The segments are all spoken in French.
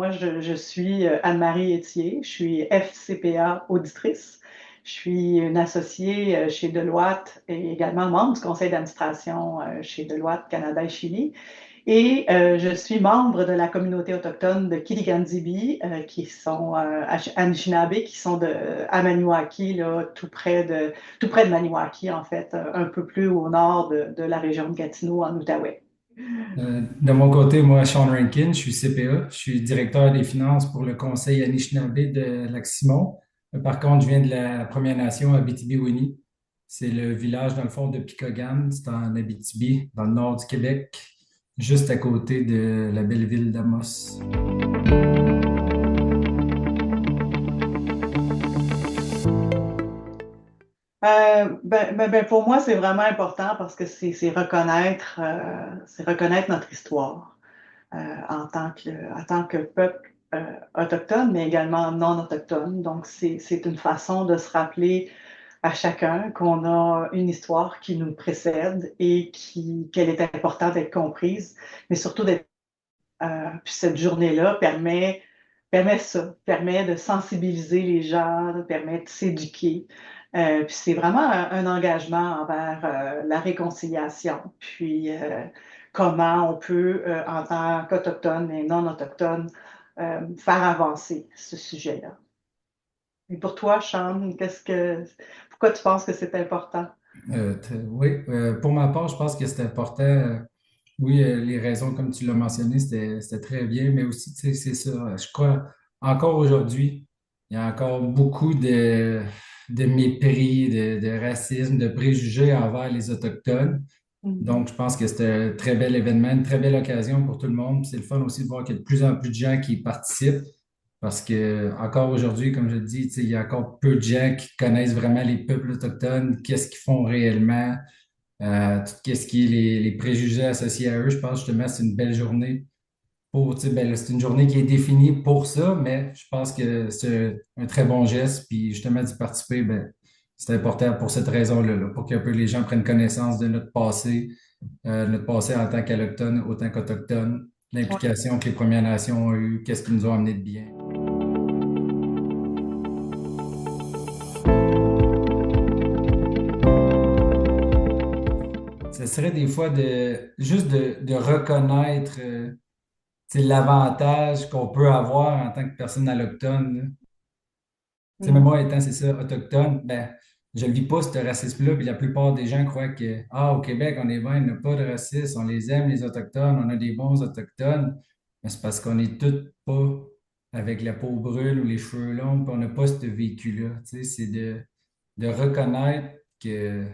moi, je suis Anne-Marie Etier, je suis FCPA auditrice. Je suis une associée chez Deloitte et également membre du conseil d'administration chez Deloitte Canada et Chili. Et je suis membre de la communauté autochtone de Kiliganzibi, qui sont Anishinaabe, qui sont à Maniwaki, là, tout près de Maniwaki, en fait, un peu plus au nord de la région de Gatineau, en Outaouais. De mon côté, moi, Sean Rankin, je suis CPA, je suis directeur des finances pour le conseil Anishinaabe de Lac-Simon. Par contre, je viens de la Première Nation Abitibi-Winnie. C'est le village, dans le fond, de Picogan. C'est en Abitibi, dans le nord du Québec, juste à côté de la belle ville d'Amos. Pour moi, c'est vraiment important parce que c'est reconnaître notre histoire en tant que peuple autochtone, mais également non autochtone. Donc, c'est une façon de se rappeler à chacun qu'on a une histoire qui nous précède et qu'elle est importante d'être comprise, mais surtout puis cette journée-là permet de sensibiliser les gens, permet de s'éduquer. Puis c'est vraiment un engagement envers la réconciliation, puis comment on peut, en tant qu'Autochtone et non autochtone, faire avancer ce sujet-là. Et pour toi, Sean, pourquoi tu penses que c'est important? Oui, pour ma part, je pense que c'est important. Oui, les raisons, comme tu l'as mentionné, c'était très bien, mais aussi, tu sais, c'est ça. Je crois, encore aujourd'hui, il y a encore beaucoup de mépris, de racisme, de préjugés envers les Autochtones. Mhm. Donc, je pense que c'était un très bel événement, une très belle occasion pour tout le monde. Puis c'est le fun aussi de voir qu'il y a de plus en plus de gens qui participent parce que, encore aujourd'hui, comme je le dis, tu sais, il y a encore peu de gens qui connaissent vraiment les peuples autochtones, qu'est-ce qu'ils font réellement, tout ce qui est les préjugés associés à eux. Je pense justement que c'est une belle journée pour, tu sais, ben, c'est une journée qui est définie pour ça, mais je pense que c'est un très bon geste. Puis justement, d'y participer, ben, c'est important pour cette raison-là, là, pour qu'un peu les gens prennent connaissance de notre passé en tant qu'Allochtones, autant qu'Autochtones, l'implication que les Premières Nations ont eue, qu'est-ce qui nous ont amené de bien. Ce serait des fois de reconnaître tu sais, l'avantage qu'on peut avoir en tant que personne allochtone, là. Tu sais, même Mhm. moi étant, c'est ça, autochtone, ben, je ne vis pas ce racisme-là, puis la plupart des gens croient que, ah, au Québec, on est bien, on n'a pas de racisme, on les aime, les Autochtones, on a des bons Autochtones, mais c'est parce qu'on est tous pas avec la peau brune ou les cheveux longs, puis on n'a pas ce vécu-là. Tu sais, c'est de reconnaître que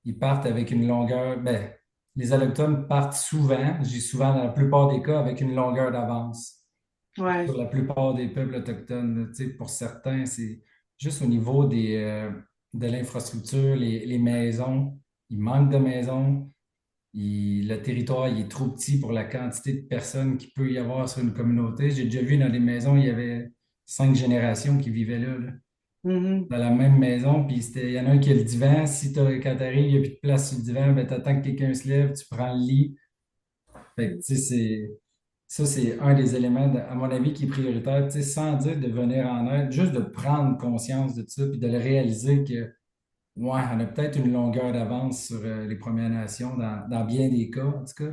ils partent avec une longueur. Ben, les Autochtones partent souvent, je dis souvent dans la plupart des cas, avec une longueur d'avance Ouais. sur la plupart des peuples autochtones. Là. Tu sais, pour certains, c'est juste au niveau de l'infrastructure, les maisons. Il manque de maisons. Le territoire il est trop petit pour la quantité de personnes qu'il peut y avoir sur une communauté. J'ai déjà vu dans des maisons, il y avait 5 générations qui vivaient là. Là Mhm. dans la même maison, puis il y en a un qui a le divan. Si quand tu arrives, il n'y a plus de place sur le divan, ben, tu attends que quelqu'un se lève, tu prends le lit. Fait que, tu sais, ça, c'est un des éléments, à mon avis, qui est prioritaire, tu sais, sans dire de venir en aide, juste de prendre conscience de ça, puis de le réaliser que, ouais, on a peut-être une longueur d'avance sur les Premières Nations, dans bien des cas, en tout cas.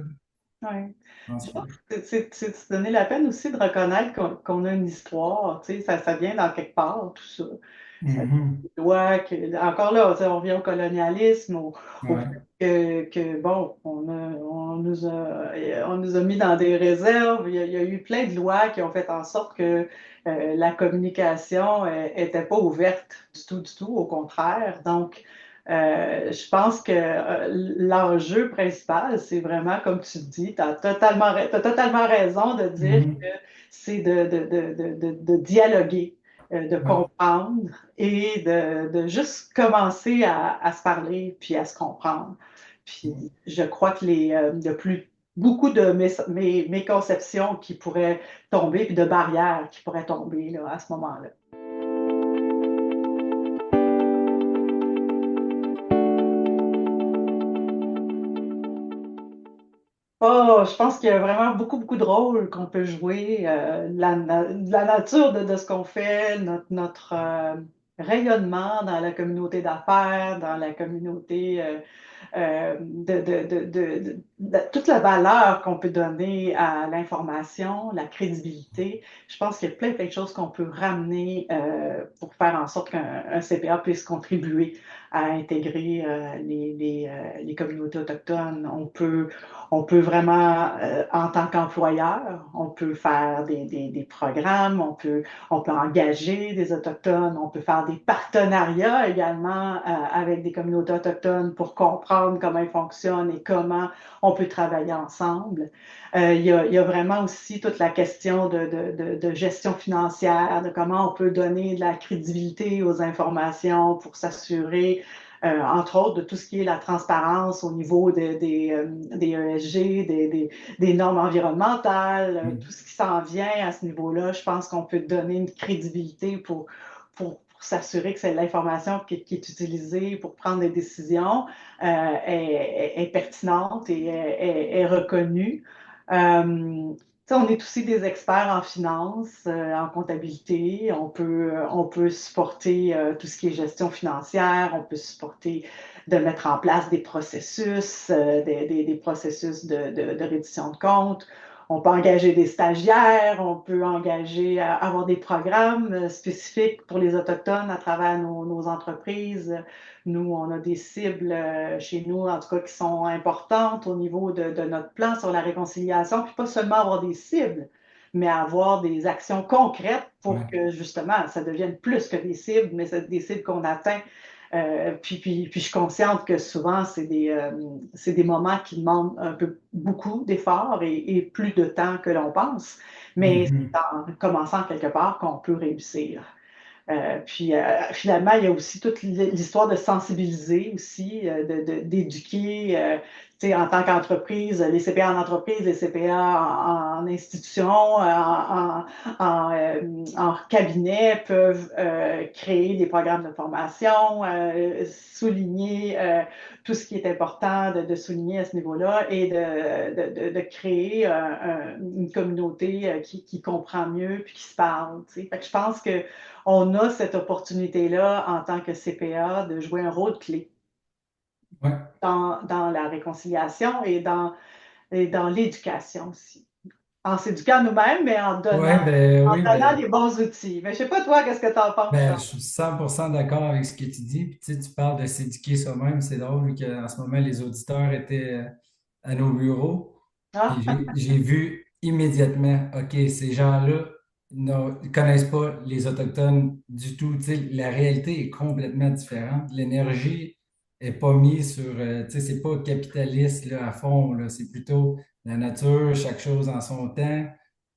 Ouais. Je pense Je que. pense que c'est se donner la peine aussi de reconnaître qu'on a une histoire, tu sais, ça vient dans quelque part, tout ça. Mhm. Encore là, tu sais, on revient au colonialisme, au fait Ouais. bon, on nous a mis dans des réserves. Il y a eu plein de lois qui ont fait en sorte que la communication était pas ouverte du tout, au contraire. Donc, je pense que l'enjeu principal, c'est vraiment, comme tu dis, t'as totalement raison de dire que Mhm. c'est de dialoguer, de Ouais. comprendre et de juste commencer à se parler puis à se comprendre. Puis je crois que il y a beaucoup de méconceptions qui pourraient tomber, puis de barrières qui pourraient tomber là, à ce moment-là. Oh, je pense qu'il y a vraiment beaucoup, beaucoup de rôles qu'on peut jouer. La nature de ce qu'on fait, notre rayonnement dans la communauté d'affaires, dans la communauté toute la valeur qu'on peut donner à l'information, la crédibilité. Je pense qu'il y a plein, plein de choses qu'on peut ramener pour faire en sorte qu'un CPA puisse contribuer à intégrer les communautés autochtones. On peut vraiment, en tant qu'employeur, on peut faire des programmes, on peut engager des Autochtones, on peut faire des partenariats également avec des communautés autochtones pour comprendre comment ils fonctionnent et comment on peut travailler ensemble. Il y a vraiment aussi toute la question de gestion financière, de comment on peut donner de la crédibilité aux informations pour s'assurer entre autres, de tout ce qui est la transparence au niveau des ESG, des normes environnementales, tout ce qui s'en vient à ce niveau-là. Je pense qu'on peut donner une crédibilité pour s'assurer que c'est l'information qui est utilisée pour prendre des décisions est pertinente et est reconnue. On est aussi des experts en finance, en comptabilité. On peut supporter tout ce qui est gestion financière. On peut supporter de mettre en place des processus, des processus de reddition de comptes. On peut engager des stagiaires, on peut engager, avoir des programmes spécifiques pour les Autochtones à travers nos entreprises. Nous, on a des cibles chez nous, en tout cas, qui sont importantes au niveau de notre plan sur la réconciliation, puis pas seulement avoir des cibles, mais avoir des actions concrètes pour Ouais. que justement ça devienne plus que des cibles, mais c'est des cibles qu'on atteint. Puis je suis consciente que souvent, c'est des moments qui demandent un peu beaucoup d'efforts et plus de temps que l'on pense, mais Mhm. c'est en commençant quelque part qu'on peut réussir. Finalement, il y a aussi toute l'histoire de sensibiliser aussi, d'éduquer, tu sais, en tant qu'entreprise, les CPA en entreprise, les CPA en institution, en cabinet peuvent créer des programmes de formation, souligner tout ce qui est important de souligner à ce niveau-là et de créer une communauté qui comprend mieux puis qui se parle. Tu sais. Fait que je pense que on a cette opportunité-là en tant que CPA de jouer un rôle clé Ouais. dans la réconciliation et dans l'éducation aussi. En s'éduquant nous-mêmes, mais Ouais, ben en oui, donnant ben, les bons outils. Mais je sais pas, toi, qu'est-ce que tu en penses, ben, Charles? je suis 100% d'accord avec ce que tu dis. Puis, tu sais, tu parles de s'éduquer soi-même. C'est drôle vu qu'en ce moment, les auditeurs étaient à nos bureaux. Puis Ah, j'ai vu immédiatement, OK, ces gens-là ne connaissent pas les Autochtones du tout. Tu sais, la réalité est complètement différente. L'énergie est pas mise sur, tu sais, c'est pas capitaliste là, à fond, là. C'est plutôt la nature, chaque chose en son temps.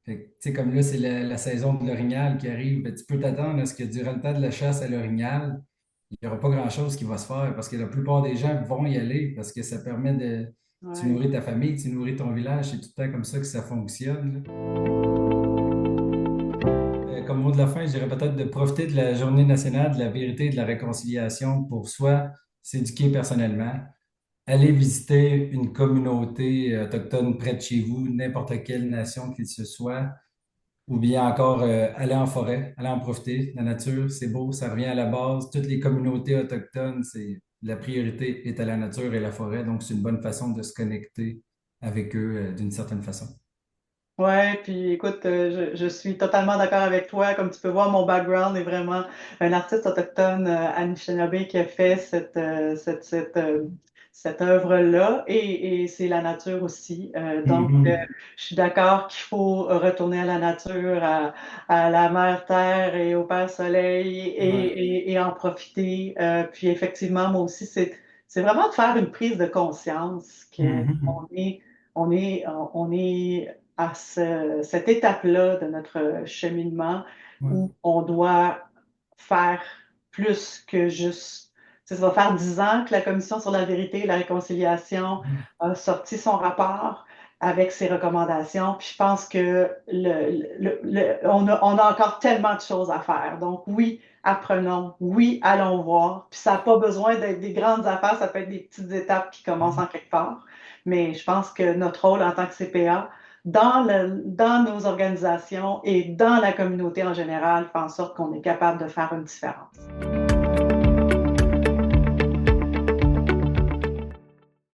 Fait que, tu sais, comme là, c'est la saison de l'orignal qui arrive. Ben, tu peux t'attendre à ce que durant le temps de la chasse à l'orignal, il n'y aura pas grand-chose qui va se faire parce que la plupart des gens vont y aller parce que ça permet de. Tu ouais. nourris ta famille, tu nourris ton village, c'est tout le temps comme ça que ça fonctionne, là. Comme mot de la fin, je dirais peut-être de profiter de la Journée nationale de la vérité et de la réconciliation pour soi s'éduquer personnellement, aller visiter une communauté autochtone près de chez vous, n'importe quelle nation qu'il se soit. Ou bien encore aller en forêt, aller en profiter. La nature, c'est beau, ça revient à la base. Toutes les communautés autochtones, c'est la priorité est à la nature et la forêt, donc c'est une bonne façon de se connecter avec eux d'une certaine façon. Ouais, puis écoute, je suis totalement d'accord avec toi. Comme tu peux voir, mon background est vraiment un artiste autochtone, Anishinaabe, qui a fait cette œuvre-là, et c'est la nature aussi. Mhm. Je suis d'accord qu'il faut retourner à la nature, à la mère Terre et au Père Soleil, Ouais. et en profiter. Puis effectivement, moi aussi, c'est vraiment de faire une prise de conscience que Mhm. on est, on est à cette étape-là de notre cheminement Ouais. où on doit faire plus que juste. Ça va faire 10 ans que la Commission sur la vérité et la réconciliation a sorti son rapport avec ses recommandations. Puis je pense que on a encore tellement de choses à faire. Donc oui, apprenons, oui, allons voir. Puis ça n'a pas besoin d'être des grandes affaires, ça peut être des petites étapes qui commencent en quelque part. mais je pense que notre rôle en tant que CPA, dans nos organisations et dans la communauté en général, fait en sorte qu'on est capable de faire une différence.